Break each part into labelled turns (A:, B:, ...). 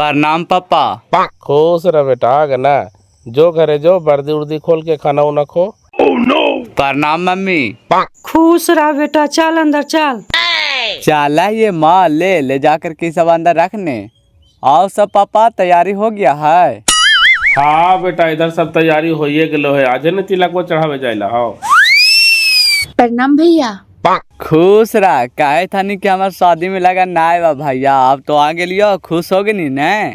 A: प्रणाम पापा।
B: खुश रह बेटा गना, जो घरे जो वर्दी उर्दी खोल के खाना उना खो।
A: प्रणाम मम्मी।
C: खुश रहा बेटा, चल अंदर चल।
A: चला ये माँ ले जाकर के सब अंदर रखने। आओ सब पापा, तैयारी हो गया है।
B: हाँ बेटा, इधर सब तैयारी होइए गेलो है, आज न तिलक वो चढ़ावे जाइला। हाँ
D: प्रणाम भैया।
A: खुश रहा। काहे थानी कि हमार शादी में लगा ना आए भैया, अब तो आ गेलियो, खुश हो गई ने।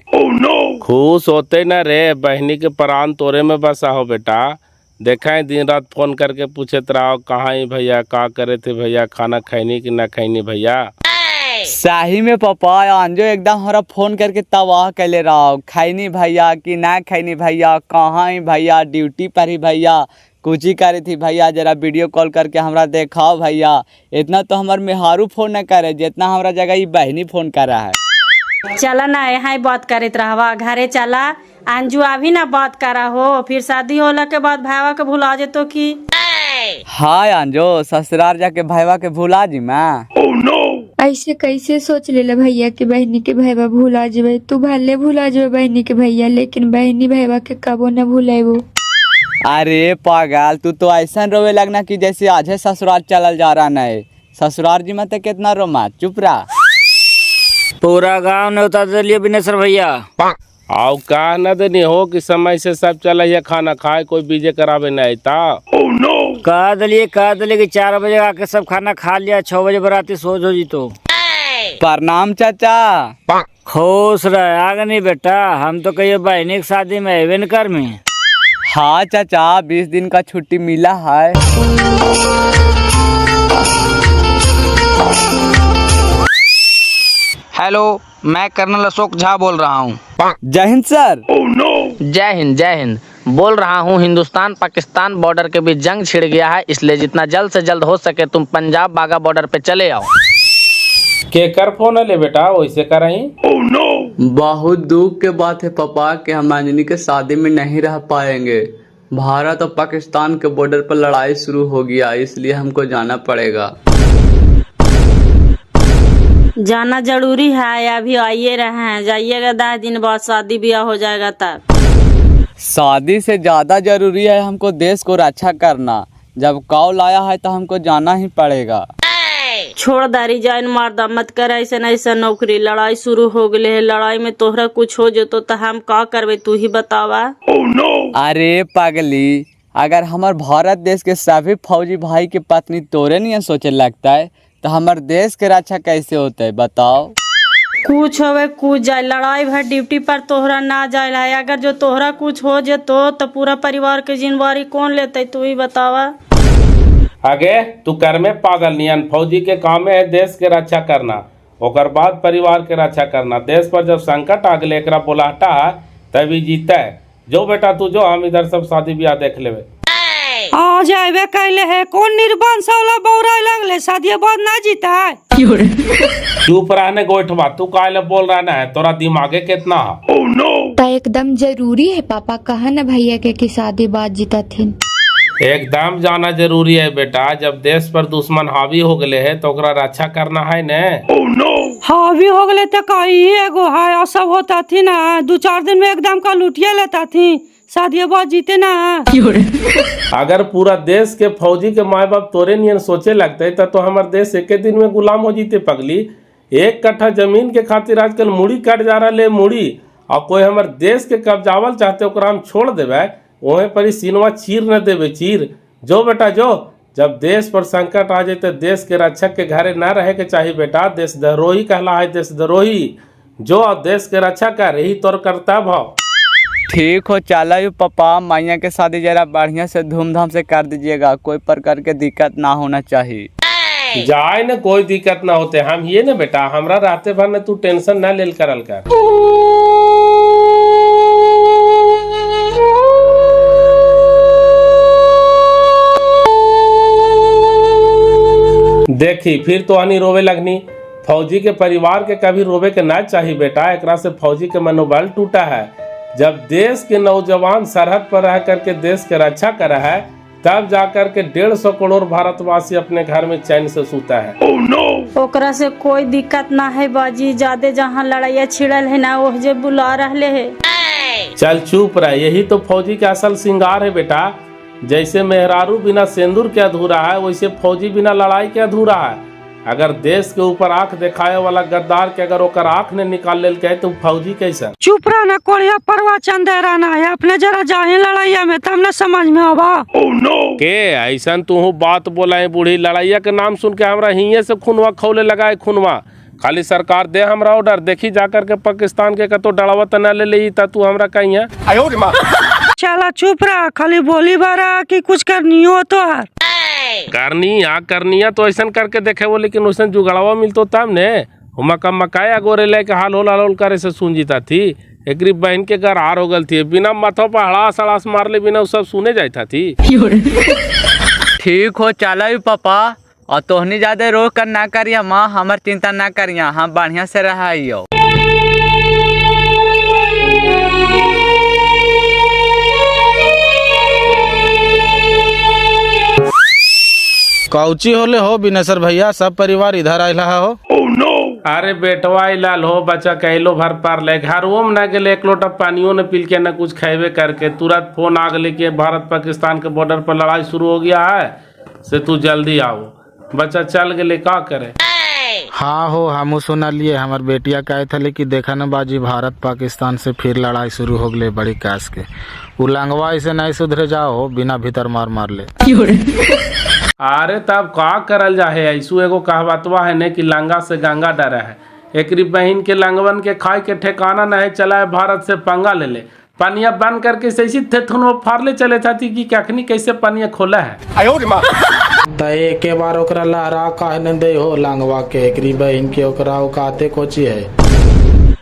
B: खुश होते न रे, बहनी के प्राण तोरे में बसा हो बेटा। देखा है दिन रात फोन करके पूछत रहो कहाँ ही भैया, का करे थे भैया, खाना खैनी कि ना खैनी भैया।
A: सही में पापा, अंजो एकदम हमारा फोन करके तबाह कैले रहो, खैनी भैया कि ना खैनी भैया, कहाँ ही भैया, ड्यूटी पर ही भैया, कुछ ही करे थी भैया, जरा वीडियो कॉल करके हमरा देखाओ भैया। इतना तो हमार मेहारू फोन न करे जितना हमारा जगह ये बहनी फोन करा है।
C: चला ना यहाँ बात करते रहवा, घरे चला। अंजू अभी ना बात करा हो, फिर शादी होला के बाद भाईवा के भुला जेतो की।
A: हाँ अंजो, ससुराल जाके भाईवा के भुला जी मैं।
D: ऐसे कैसे सोच ले भैया कि बहनी के भैया भूला जेबे। तू भले भूला जेबे बहनी के भैया, लेकिन बहनी भैया के कबो न भूलेबो।
A: अरे पागल, तू तो ऐसा रोवे लगना कि जैसे आज है ससुराल चलल जा रहा है। ससुराल जी मत कितना रोमा, चुप रहा।
E: पूरा गांव ने उतार दिलिए बिनेश्वर भैया।
B: आओ का न देनी हो कि समय से सब चला खाना खाए, कोई बीजे करावे नहीं था।
E: कह दिलिए कि 4 बजे आके सब खाना खा लिया, 6 बजे बराती सोच हो जी। तो
A: प्रणाम चाचा।
E: खुश रहे। आगे नहीं बेटा, हम तो कहिए बहनी की शादी में अबे न कर में।
A: हाँ चाचा, 20 दिन का छुट्टी मिला है।
F: हेलो, मैं कर्नल अशोक झा बोल रहा हूँ।
A: जय हिंद सर।
F: जय हिंद जय हिंद। बोल रहा हूँ, हिंदुस्तान पाकिस्तान बॉर्डर के बीच जंग छिड़ गया है, इसलिए जितना जल्द से जल्द हो सके तुम पंजाब बागा बॉर्डर पे चले आओ।
B: के कर फोन ले बेटा, वैसे कर रही।
A: बहुत दुख के बात है पापा कि हम अंजनी के शादी में नहीं रह पाएंगे। भारत और पाकिस्तान के बॉर्डर पर लड़ाई शुरू हो गया, इसलिए हमको जाना पड़ेगा।
C: जाना जरूरी है, अभी आइए रहे हैं, जाइएगा 10 दिन बाद शादी ब्याह हो जाएगा तब।
A: शादी से ज्यादा जरूरी है हमको देश को रक्षा करना। जब कॉल आया है तो हमको जाना ही पड़ेगा।
C: छोड़ दारी जान मारदा मत कर, ऐसा ऐसा नौकरी। लड़ाई शुरू हो गई है, लड़ाई में तोहरा कुछ हो जतो तो हम का करबे, तू ही बतावा।
A: अरे पागली, अगर हमार भारत देश के सभी फौजी भाई के पत्नी तोरे नहीं सोचे लगता है तो हमार देश के रक्षा कैसे होता है बताओ।
C: कुछ होवे कुछ जाए, लड़ाई भर ड्यूटी पर तोहरा ना जाए। अगर जो तोहरा कुछ हो जतो तो पूरा परिवार के जिम्मेवारी कौन लेते, तू ही बतावा।
B: आगे तू कर में पागल नियन, फौजी के काम है देश के रक्षा करना, ओकर बाद परिवार के रक्षा करना। देश पर जब संकट आ गए एकरा बोलाहटा तभी जीता है। जो बेटा तू जो, हम इधर सब शादी ब्याह देख लेवे।
C: आ जाए कहले है, कौन निर्बंध वाला बौरा लगले, शादी बाद ना जीता है।
B: चुप रहने गोइठवा, तू काहे बोल रहा है, तोरा दिमागे कितना है।
D: तो एकदम जरूरी है पापा, कहा न भैया के कि शादी बाद जीता थी।
B: एकदम जाना जरूरी है बेटा, जब देश पर दुश्मन हावी हो गए है तो ओकरा रक्षा करना है न।
C: हावी हो गए तो कही एगो है, और सब होता थी ना, 2-4 दिन में एकदम का लुटिया लेता थी, शादी बाद जीते ना।
B: अगर पूरा देश के फौजी के माँ बाप तोरे नियन सोचे लगते तो हमारे देश एक दिन में गुलाम हो जीते पगली। 1 कट्ठा जमीन के खातिर आजकल मुड़ी कट जा रहा ले मुड़ी, और कोई हमारे देश के कब्जावल चाहते ओकरा हम छोड़ देवे, वहीं पर ही सीनवा चीर न देवे चीर। जो बेटा जो, जब देश पर संकट आ जाए तो देश के रक्षक के घरे न रहे के चाहिए बेटा, देशद्रोही कहला है देशद्रोही। जो देश के रक्षा कर, यही तोर कर्तव्य हो।
A: ठीक हो, चला यू पापा, मैया के शादी जरा बढ़िया से धूमधाम से कर दीजिएगा, कोई प्रकार के दिक्कत ना होना चाहिए।
B: जाए न कोई दिक्कत ना होते, हम ये न बेटा, हमरा रहते भर न तू टेंशन न लेल करल कर। देखी फिर तो आनी रोवे लगनी। फौजी के परिवार के कभी रोवे के ना चाहिए बेटा, एकरा से फौजी के मनोबल टूटा है। जब देश के नौजवान सरहद पर रह करके देश के रक्षा करा है तब जाकर के 150 करोड़ भारतवासी अपने घर में चैन से सूता है।
C: ओकरा से कोई दिक्कत ना है बाजी, ज्यादा जहाँ लड़ाइया छिड़ल है ना वो जे बुला रहले है।
B: चल चुप रह, यही तो फौजी का असल श्रृंगार है बेटा। जैसे मेहरारू बिना सिंदूर के अधूरा है, वैसे फौजी बिना लड़ाई के अधूरा है। अगर देश के ऊपर आंख दिखाए वाला गद्दार के अगर ओकर आंख ने निकाल लेल के तो फौजी कैसा?
G: चुप रहना कोड़िया प्रवचन दे रहना है, अपने जरा जाए लड़ाइया में तब न समझ में आवा।
B: के ऐसा तू बात बोला है बूढ़ी, लड़ाइया के नाम सुन के हमरा हिये से खूनवा खौले लगाए खूनवा। खाली सरकार दे हमरा ऑर्डर, देखी जाकर के पाकिस्तान के कतो डरावत न ले ली तू हमरा कहीं है।
G: चला चुप रहा, खाली बोली बारा कि कुछ करनी हो तो है
B: करनिया तो ऐसा करके देखे वो, लेकिन वैसा जुगाड़वा मिलतो तब ने। हुमा का मकाया गोरे लेके हाल होल करे से सुन जीता थी। एक बहन के घर हार हो गल थी, बिना माथों पर हड़ास हड़ास मार ले बिना सब सुने जाता थी।
A: ठीक हो चलो पापा, और तोहनी ज्यादा रो कर ना करिया माँ, हमार चिंता ना करिया, हम बढ़िया से रहियो।
H: कौची होले हो बिनेसर भैया, सब परिवार इधर आइला हो।
B: अरे बेटवा लाल हो, बच्चा कहलो भर पार ले घर वो में न गेले, एक लोटा पानियों ने पी के न कुछ खेबे करके तुरंत फोन आ गए कि भारत पाकिस्तान के बॉर्डर पर लड़ाई शुरू हो गया है, से तू जल्दी आओ। बच्चा चल गए का करे।
H: हाँ हो, हम सुना लिए, हमार बेटिया कहे थे कि देखा न बाजी भारत पाकिस्तान से फिर लड़ाई शुरू हो गई बड़ी कास के। उलंगवा ऐसे नहीं सुधरे जाओ, बिना भीतर मार ले।
B: अरे तब का करल जा है, ऐसू एगो कहवतवा है ने कि लंगा से गंगा डरा है। एकरी बहन के लंगवन के खाए के ठिकाना नहीं चला है, भारत से पंगा ले ले। पनिया बंद करके सही थे फाड़ ले चले जाती कि कखनी कैसे पनिया खोला है।
H: तो एक बार ओकरा लहरा कहने दे हो लंगवा के, एकरी बहन के ओकरा औकाते कोची है।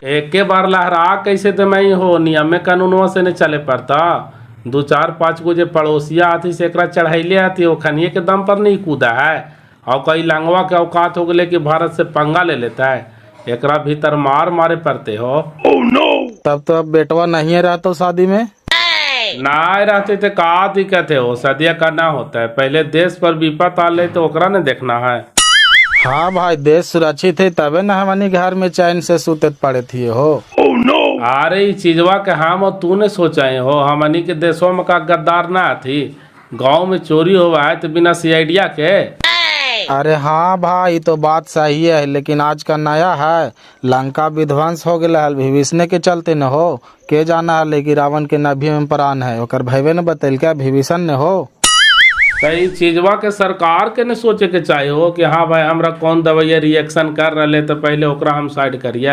B: एक के बार लहरा कैसे तो मैं हो, नियम कानूनवा से नहीं चले पड़ता। 2-4-5 गो जे पड़ोसिया आती से एकरा चढ़ैले आती, वो खनिए के दम पर नहीं कूदा है। और कई लंगवा के औकात हो गए कि भारत से पंगा ले लेता है, एकरा भीतर मारे पड़ते हो।
H: तब तो अब बेटवा नहीं है रहता शादी में।
B: ना रहते तो का दिक्कत है, हो सदिया करना होता है। पहले देश पर विपत आ ले तो ओकरा ने देखना है।
H: हाँ भाई, देश सुरक्षित है तबे न हमनी घर में चैन से सुतत पड़े थी हो।
B: अरे ये चीजवा के हम और तूने सोचा हो, हमनी के देशों में का गद्दार ना थी। गांव में चोरी हुआ है तो बिना सीआईडिया के।
H: अरे हाँ भाई, तो बात सही है, लेकिन आज का नया है, लंका विध्वंस हो गया है विभीषण के चलते न हो। के जाना है लेकिन रावण के नभी में प्राण है, ओकर भैवे ने बतल क्या विभीषण ने हो।
B: कई चीजवा के सरकार के ने सोचे के चाहिए हो कि हाँ भाई हमरा कौन दवाइया रिएक्शन कर रहे तो पहले ओकरा हम साइड करिए।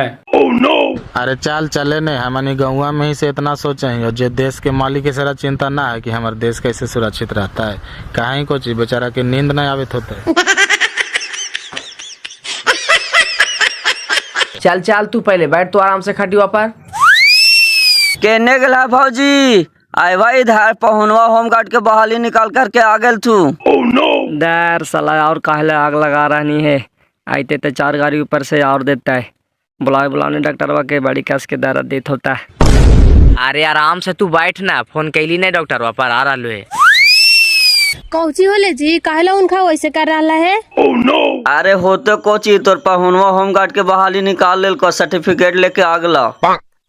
H: अरे चल चले ने, हमनी गौवा में ही से इतना सोचे हैं, और जो देश के मालिक के सारा चिंता ना है कि हमारे देश कैसे सुरक्षित रहता है। कहीं को चीज बेचारा के नींद नहीं आवित होते।
F: चल चल तू पहले बैठ, तो आराम से खटिया पर।
I: केने गला भौजी, आए भाई इधर पहुनवा होमगार्ड के बहाली निकाल करके आ गए तू।
G: दर साला और काहले आग लगा रहनी है, आते तो 4 गाड़ी ऊपर से और देता है। बुलाने डॉक्टरवा के बड़ी कस के दर्द देत होता है।
F: अरे आराम से तू बैठ ना, फोन कैली नहीं डॉक्टर पर आ रहा है।
J: कौची होले जी, काहेला उनका वैसे कर रहा है।
I: अरे होते कोची, तोर पहुनवा होमगार्ड के बहाली निकाल लेल को सर्टिफिकेट लेके आ गला।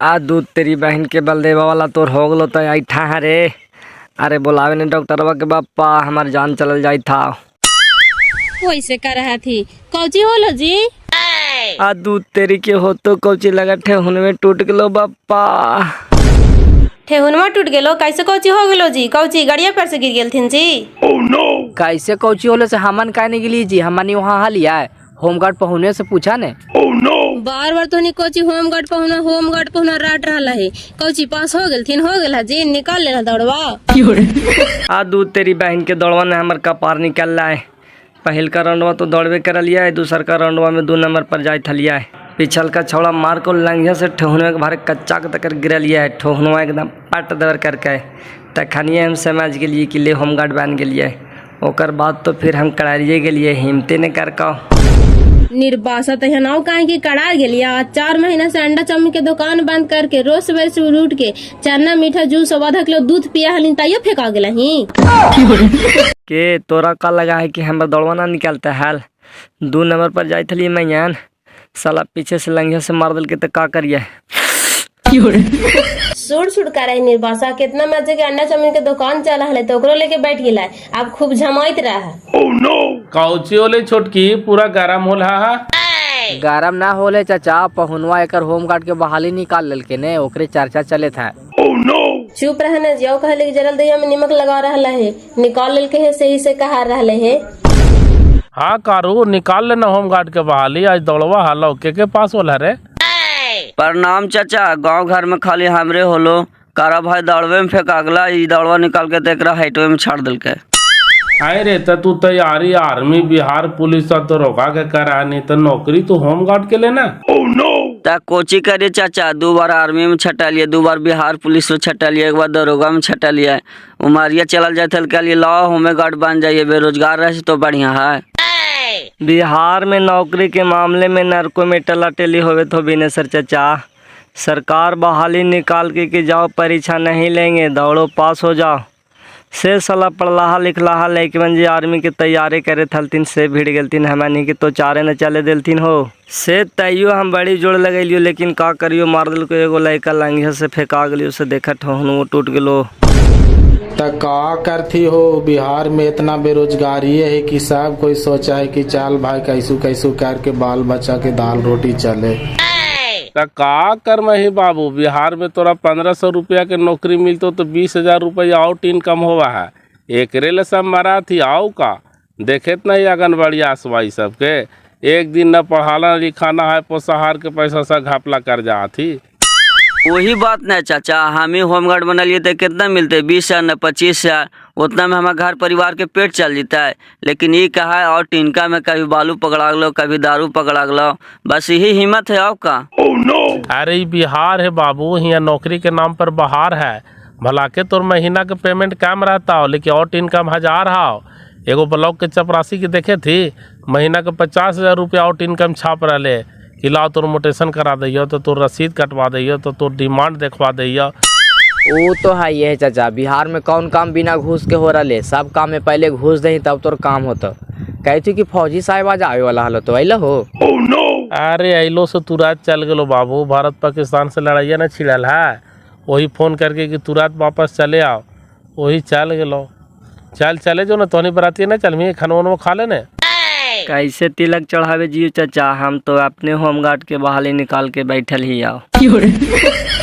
G: आ दूध तेरी बहन के बलदेवा वाला तोर हो गलो तो ऐठा है रे। अरे बुलावे ने डॉक्टरवा के बापा, हमार जान चल जाई था।
J: वैसे कर रहा थी, कौची होलो जी।
G: आ दूध तेरी के हो तो कौची लगा ठेहुन में टूट गलो बापा।
J: ठेहुनवा टूट गेलो, कैसे कौची हो गेलो जी। कौची गड़िया पर से गिर गेल थिन जी।
F: कैसे कौची होले से हमन काहे नहीं गिली जी, हमनी वहाँ हलिया है होमगार्ड पहुने से पूछा ने।
J: बार तो नहीं कौची होमगार्ड पहुना राट रहा है। कौची पास हो गेल थिन, हो गेल जी, निकाल लेना दौड़वा।
G: आ दूध तेरी बहन के दौड़वा ने हमार कपार निकल रहा है। पहल का राउंडवा तो दौड़वे कर लिया है, दूसर का राउंडवा में 2 नंबर पर जाए थलिया है। पिछल का छौड़ा मार को लंघिया से ठोहनवा के भारे कच्चा के तकर गिरा लिया है। ठोहनवा एकदम पट दर करके तखनिए हम समझ गेलिए कि ले होमगार्ड बन गेलिए। ओकर बाद तो फिर हम करारिए गेलिए, हिम्मते ने कर का
J: निर्बासा तो नाव काहे की कड़ा गेलिया। 4 महीना से अंडा चाउमीन के दुकान बंद करके रोज सवेरे से उठ के चना मीठा जूस और आधा किलो दूध पिया हलिन ताइयो फेंका गेला ही।
G: के तोरा का लगा है कि हमर दौड़वा ना निकलता है? 2 नंबर पर जाई थली मैं साला पीछे से लंघिया से मार दिल के तो का करिए।
J: सुड़ करे निर्बासा कितना मजे के अंडा चाउमीन के दुकान चला हले तो ओकरो लेके बैठ गेला। अब खूब झमाइत रहा।
B: काउची ओले छोटकी पूरा गरम होल हा।
F: गरम ना होले चाचा, पहुनवा एकर होमगार्ड के बहाली निकाल लेलके ने, ओकरे चर्चा चले था।
J: चुप रहने जियो कहले कि जरल दहिया में नमक लगा रहला है, निकाल लेलके है सही से कहा रहले है।
B: हाँ कारू निकाल लेना होमगार्ड के बहाली। आज दौड़वा हालो के पास होला रे?
I: प्रणाम चाचा, गांव घर में खाली हमरे होलो। कारा भाई दौड़वे में फेंकागला, ई दौड़वा निकाल के तेकरा हाइटवे में छाड़ दिल के।
B: आए रे तू तैयारी आर्मी बिहार पुलिस तो रोका के करा, नहीं तो नौकरी तो होमगार्ड के लेना।
I: ता कोची करे चाचा, 2 बार आर्मी में छटा लिया, 2 बार बिहार पुलिस में छटा लिया, 1 बार दरोगा में छटा लिया। उमरिया चल जाते के लिए लाओ होमगार्ड बन जाइए, बेरोजगार रहे तो बढ़िया है।
G: बिहार में नौकरी के मामले में नरकों में टलाटेली होवे तो बिनेसर चाचा। सरकार बहाली निकाल के जाओ परीक्षा नहीं लेंगे, दौड़ो पास हो जाओ। से साला पढ़लाहा लिखलाहा लइकवन जी आर्मी के तैयारी करे थलतीन से भीड़ गेलतीन, हमनी के तो चारे न चले देलतीन हो। से तैयो हम बड़ी जोड़ लगेलियो, लेकिन का करियो मार दिल को एगो लड़का लंघिया से फेंका गलियो, से देखा ठहनो टूट गेलो।
H: त का करती हो? बिहार में इतना बेरोजगारी है कि सब कोई सोचा है कि चल भाई कैसू कैसू करके बाल बच्चा के दाल रोटी चले।
B: तो का कर मही बाबू, बिहार में तोरा 1500 रुपया के नौकरी मिलतो तो 20,000 रुपया आउट इनकम हुआ है। एक रेल सब मरा थी आओ का देखेत नहीं आंगनबाड़ी आसवाई सबके, एक दिन न पढ़ाना लिखाना है, पोषाहार के पैसा से घपला कर जा थी।
I: वही बात नहीं चाचा, हम ही होमगार्ड बनलिए तो कितना मिलते? 20,000 न 25,000, उतना में हमारे घर परिवार के पेट चल जाता है। लेकिन ये कहा है और टिनका में कभी बालू पकड़ा लो, कभी दारू पकड़ा लो, बस यही हिम्मत है आपका।
B: अरे ये बिहार है बाबू, यहाँ नौकरी के नाम पर बाहर है। भला के तोर महीना के पेमेंट कम रहता हो, लेकिन और इनकम 1000 हो। एगो ब्लॉक के चपरासी के देखे थी, महीना के 50,000 रुपया आउट इनकम छाप रहे कि लाओ तोर मोटेशन करा दियो, तो तोर रसीद कटवा दियो, तो तोर डिमांड देखवा दियो।
F: वो तो है ये चाचा, बिहार में कौन काम बिना घूस के हो रहा? सब काम में पहले घूस दही तब तोर काम होता। कहती कि फौजी साहब आज आवे वाला हलो तो अल हो।
B: अरे अलो से तुरंत चल गलो बाबू, भारत पाकिस्तान से लड़ाइया न छिड़ल है, वही फोन करके कि तुरंत वापस चले आओ, वही चल गलो। चले जो न तोनी बराती न चल मी खाना वाना खा लेने।
G: कैसे तिलक चढ़ावे जियो चाचा, हम तो अपने होमगार्ड के बहाली निकाल के बैठल ही आओ।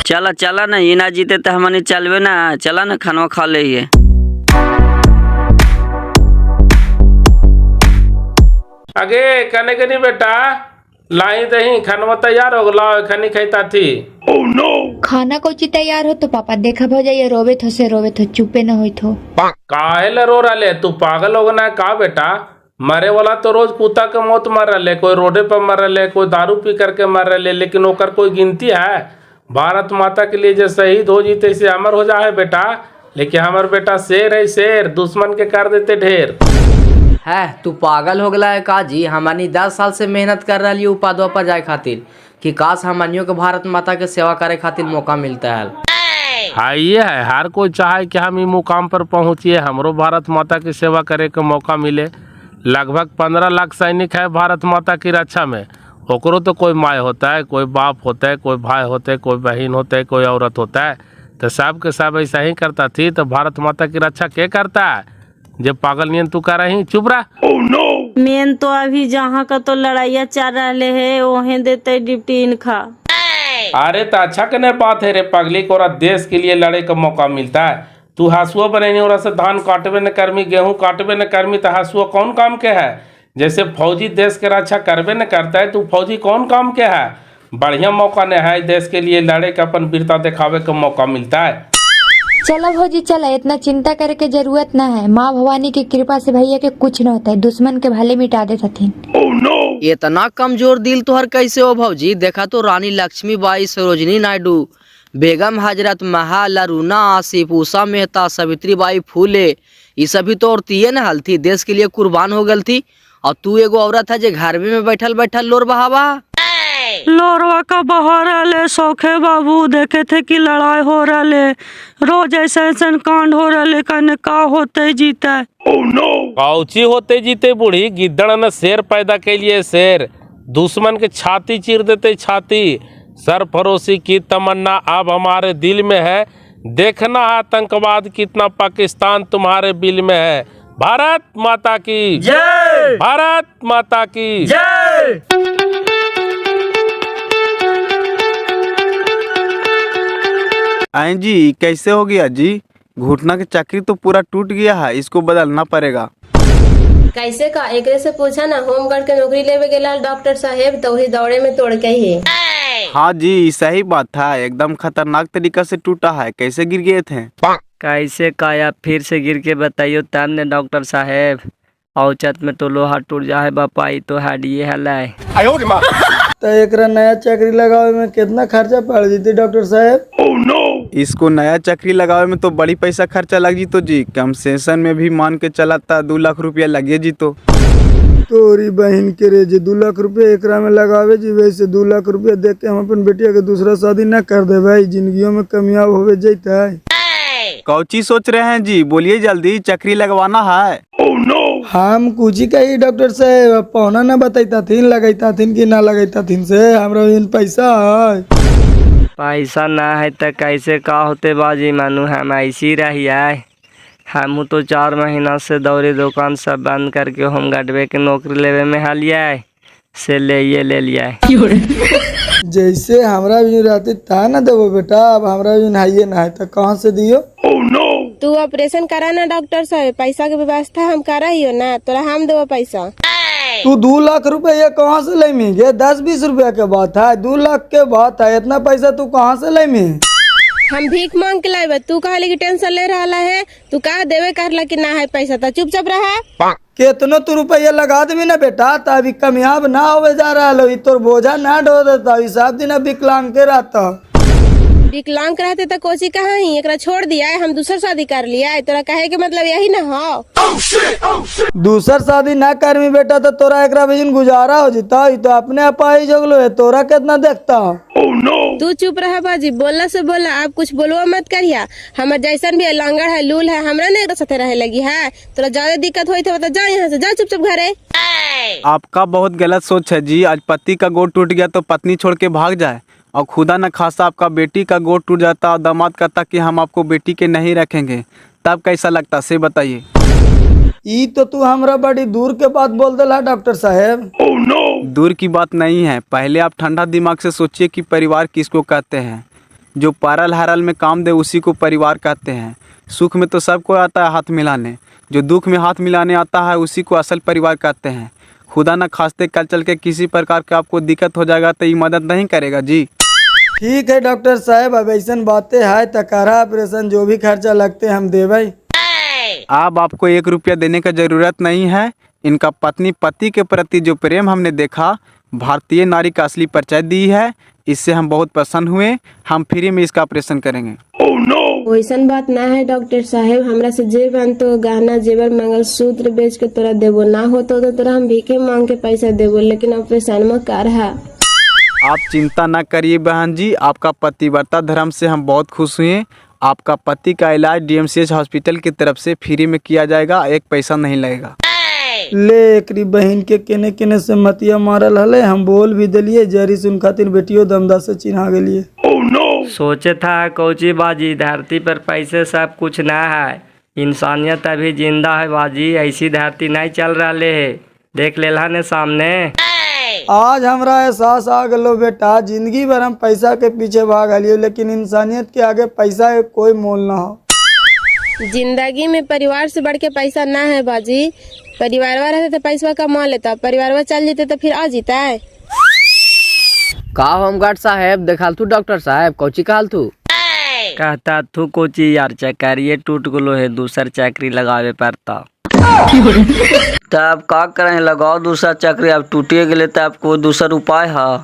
I: चला ना, ये ना जीते तो हमने चलवे ना, चला ना खाना खा ले।
B: आगे कने कनी बेटा लाई दही खाना तैयार हो गला, खनी खैता थी।
D: खाना कोची तैयार हो तो पापा देखा भौजाइया रोवे थो चुपे न होई थो।
B: काहे ले रो रहा? तू पागल हो गना का बेटा? मरे वाला तो रोज कुत्ता के मौत मर रहे, कोई रोडे पर मर रहे, कोई दारू पी करके मर रहे, लेकिन ओकर कोई गिनती है? भारत माता के लिए जो शहीद हो जीते से अमर हो जाए बेटा। लेकिन हमार बेटा शेर है, शेर दुश्मन के कर देते ढेर
F: है। तू पागल हो गला है का जी? हमनी 10 साल से मेहनत कर रही उपाधवा पर जाए खातिर, कि काश हमनियों के भारत माता के सेवा करे खातिर मौका मिलता है।
B: हाँ ये है, हर कोई चाहे कि हम ये मुकाम पर पहुँचिए, हमरो भारत माता की सेवा करे के मौका मिले। लगभग 15 लाख सैनिक है भारत माता की रक्षा में। ओकरो तो कोई माँ होता है, कोई बाप होता है, कोई भाई होता है, कोई बहन होता है, कोई औरत होता है, तो सब के सब ऐसा ही करता थी। तो भारत माता की रक्षा क्या करता है? जब पागल नियन तू कर रही चुप रहा।
C: मेन तो अभी जहाँ का तो लड़ाइया चल रहे है वहीं देते डिप्टी इनका।
B: अरे तो अच्छा करने बात है रे पगली को, देश के लिए लड़े का मौका मिलता है। तू हंसुआ बने और से धान काटबे न कर्मी, गेहूं काटबे न कर्मी, तो हंसुआ कौन काम के है? जैसे फौजी देश के रक्षा करबे न करता है, तो फौजी कौन काम के है? बढ़िया मौका न है देश के लिए लड़े का, अपन वीरता दिखावे का मौका मिलता है।
D: चलो भौजी चला, इतना चिंता करे के जरूरत ना है। माँ भवानी की कृपा से भैया के कुछ न होता है, दुश्मन के भले मिटा दे थीन।
F: इतना कमजोर दिल तुहर कैसे हो भौजी? देखा तो रानी लक्ष्मीबाई, सरोजनी नायडू, बेगम हजरत महल, अरुणा आसिफ, उषा मेहता, सावित्रीबाई फूले, ये सभी तो औरतिये न हल थी, देश के लिए कुर्बान हो गल थी। और तू एगो औरत है जो घर में बैठल बैठल लोर बहावा।
C: लोरवा का बहार ले सौखे बाबू देखे थे कि लड़ाई हो रहा रोज ऐसा कांड हो रहा कने का होते जीता।
B: कौची होते जीते बूढ़ी, गिद्दड़ ने शेर पैदा के लिए शेर, दुश्मन के छाती चीर देते छाती। सरफरोशी की तमन्ना अब हमारे दिल में है, देखना है आतंकवाद कितना पाकिस्तान तुम्हारे बिल में है। भारत माता की जय, भारत माता की जय।
A: आई जी कैसे हो गया जी? घुटना की चक्री तो पूरा टूट गया है, इसको बदलना पड़ेगा।
J: कैसे का एकरे से पूछा ना, होमगार्ड के नौकरी लेवे गेला डॉक्टर साहेब तो वही दौड़े में तोड़ के ही।
A: हाँ जी सही बात था, एकदम खतरनाक तरीका से टूटा है। कैसे गिर गए थे?
G: कैसे काया फिर से गिर के बताइयो तब ने डॉक्टर साहेब। औचत में तो लोहा टूट जाए बापाई तो हड्डी हलाए।
K: तो एकरा नया चक्री लगावे में कितना खर्चा पड़ जीती डॉक्टर साहब?
A: इसको नया चक्री लगावे में तो बड़ी पैसा खर्चा लग जीतो जी। कंसेशन में भी मान के चला था 2 लाख रुपया लगे जीतो।
K: तोरी बहन के रे जी 2 लाख रुपया एकरा में लगावे जी, वैसे 2 लाख रुपया देख के हम अपन बेटिया के दूसरा शादी न कर दे भाई, जिंदगियों में कामयाब होवे जाता है।
A: कौची सोच रहे हैं जी, बोलिए जल्दी, चक्री लगवाना है।
K: हम कुछ ही कही डॉक्टर साहब, पौना न बताइता थीन लगाइता थीन कि ना लगाइता थीन से हमरा पैसा है।
G: पैसा ना है तो कैसे का होते बाजी मानू, हम ऐसी रही है। हम तो 4 महीना से दौरी दुकान सब बंद करके होम गार्डवे के नौकरी लेवे में हालिया से ले लिया।
K: जैसे हमरा भी रहते था ना देवो बेटा, अब हमरा भी नहाइए ना है तो कहाँ से दियो?
J: तू ऑपरेशन करा ना डॉक्टर साहब, पैसा के व्यवस्था हम करा ही हो ना, तोरा हम देवो पैसा।
K: तू 2 लाख रुपया कहाँ से ले मी? 10-20 रुपया के बात है, 2 लाख के बात है, इतना पैसा तू कहाँ से ले मी?
J: हम भीख मांग के लाए, तू कहा लेकिन टेंशन ले रहा है, तू कहा देवे करला कि ना है पैसा तो चुपचाप रहा।
K: कितनो तू रुपया लगा देवी ना बेटा, तभी कामयाब ना होवे जा रहा लो, तोर बोझा ना ढो देता, सब दिन विकलांग के रहता।
J: विकलांग रहते तो कोची कहा ही एकरा छोड़ दिया है, हम दूसर शादी कर लिया है, तोरा कहे के मतलब यही ना हो।
K: दूसर शादी ना कर मी बेटा तो तोरा एकरा बिजन गुजारा हो जीता, तो अपने आपा ही जगलो है, तोरा कितना देखता।
J: तू चुप रहा बाजी, बोलना से बोला, आप कुछ बोलवा मत करिया। हमार जैसन भी लांगड़ है लूल है, हमरा ने साथे रहे लगी है, तोरा ज्यादा दिक्कत हुई तो जा यहाँ से, जा चुपचाप घरे।
A: आपका बहुत गलत सोच है जी। आज पति का गोड़ टूट गया तो पत्नी छोड़ के भाग जाए, और खुदा न खासा आपका बेटी का गोड़ टूट जाता और दामाद कहता कि हम आपको बेटी के नहीं रखेंगे, तब कैसा लगता से बताइए।
K: ई तो तू हमरा बड़ी दूर के बात बोल देला डॉक्टर साहब।
A: दूर की बात नहीं है, पहले आप ठंडा दिमाग से सोचिए कि परिवार किसको कहते हैं। जो पारल हरल में काम दे उसी को परिवार कहते हैं। सुख में तो सबको आता है हाथ मिलाने, जो दुख में हाथ मिलाने आता है उसी को असल परिवार कहते हैं। खुदा न खास्ते कल चल के किसी प्रकार का आपको दिक्कत हो जाएगा तो ये मदद नहीं करेगा जी।
K: ठीक है डॉक्टर साहब, अब ऐसा बातें है तो करा ऑपरेशन, जो भी खर्चा लगते हम देवे।
A: अब आपको 1 रुपया देने का जरूरत नहीं है। इनका पत्नी पति के प्रति जो प्रेम हमने देखा, भारतीय नारी का असली परिचय दी है, इससे हम बहुत प्रसन्न हुए। हम फ्री में इसका ऑपरेशन करेंगे।
J: वैसन बात ना है डॉक्टर साहब, हमरा से जे बनतो गहना जेवर मंगलसूत्र बेच के तोरा देवो, ना हो तो तोरा हम भीखे मांग के पैसा देवो, लेकिन ऑपरेशन में कर है।
A: आप चिंता ना करिए बहन जी, आपका पतिव्रता धर्म से हम बहुत खुश हुए। आपका पति का इलाज DMCH हॉस्पिटल की तरफ से फ्री में किया जाएगा, 1 पैसा नहीं लगेगा।
K: ले एकरी बहन के केने केने से मतिया मारल हले, हम बोल भी दिलिए, जरी सुन खातिर बेटियो दमदा से चिन्हा गेलिए।
G: सोचे था कोची बाजी, धरती पर पैसे सब कुछ ना है, इंसानियत अभी जिंदा है बाजी, ऐसी धरती नहीं चल रहा है, देख लेला ने सामने।
K: आज हमरा एहसास आ गलो बेटा, जिंदगी भर हम पैसा के पीछे भाग लियो, लेकिन इंसानियत के आगे पैसा के कोई मोल ना हो।
J: जिंदगी में परिवार से बढ़ के पैसा ना है बाजी, परिवार रहते तो पैसा कमा लेता, परिवार चल जेते तो फिर आ जीता है।
F: का होमगार्ड साहब देखाल तू डॉक्टर साहब, कौची कहल तू?
G: कहता तू कोची यार, चक्रिये टूट गलो है, दूसर चक्री लगावे पड़ता।
I: तब का करें, लगाओ दूसरा चक्री, अब टूटे गए तो आपको दूसरा उपाय है।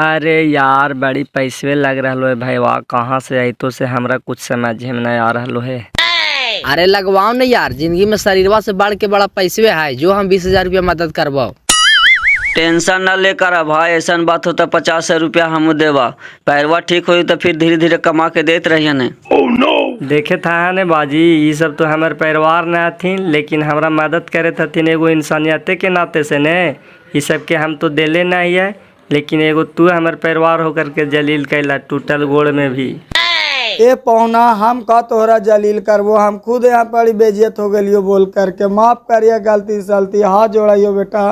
G: अरे यार बड़ी पैसे लग रहा है भाई, वाह कहाँ से आई तो से हमरा कुछ समझ में नहीं आ रहा है।
F: अरे लगवाओ न यार, जिंदगी में शरीरवा से बढ़ के बड़ा पैसे है जो हम 20,000 रुपया मदद करवाओ।
I: टेंशन न लेकर भाई, ऐसा बात हो तो 50 रुपया हम देवा। पैरवा ठीक हो तो फिर धीरे धीरे कमा के देते रहिए ने।
G: देखे था ने बाजी, ये सब तो हमारे परिवार न थीन, लेकिन हमरा मदद करे थथिन एगो इंसानियते के नाते से ने। ये सब के हम तो देले नहीं है, लेकिन एगो तू हमारे परिवार होकर के जलील कैला टूटल गोड़ में भी।
K: ए पौना, हम का तोहरा जलील करबो, हम खुद यहाँ बड़ी बेइज्जत हो गलियो बोल करके। माफ करिए गलती सलती, हाथ जोड़ाइयो बेटा।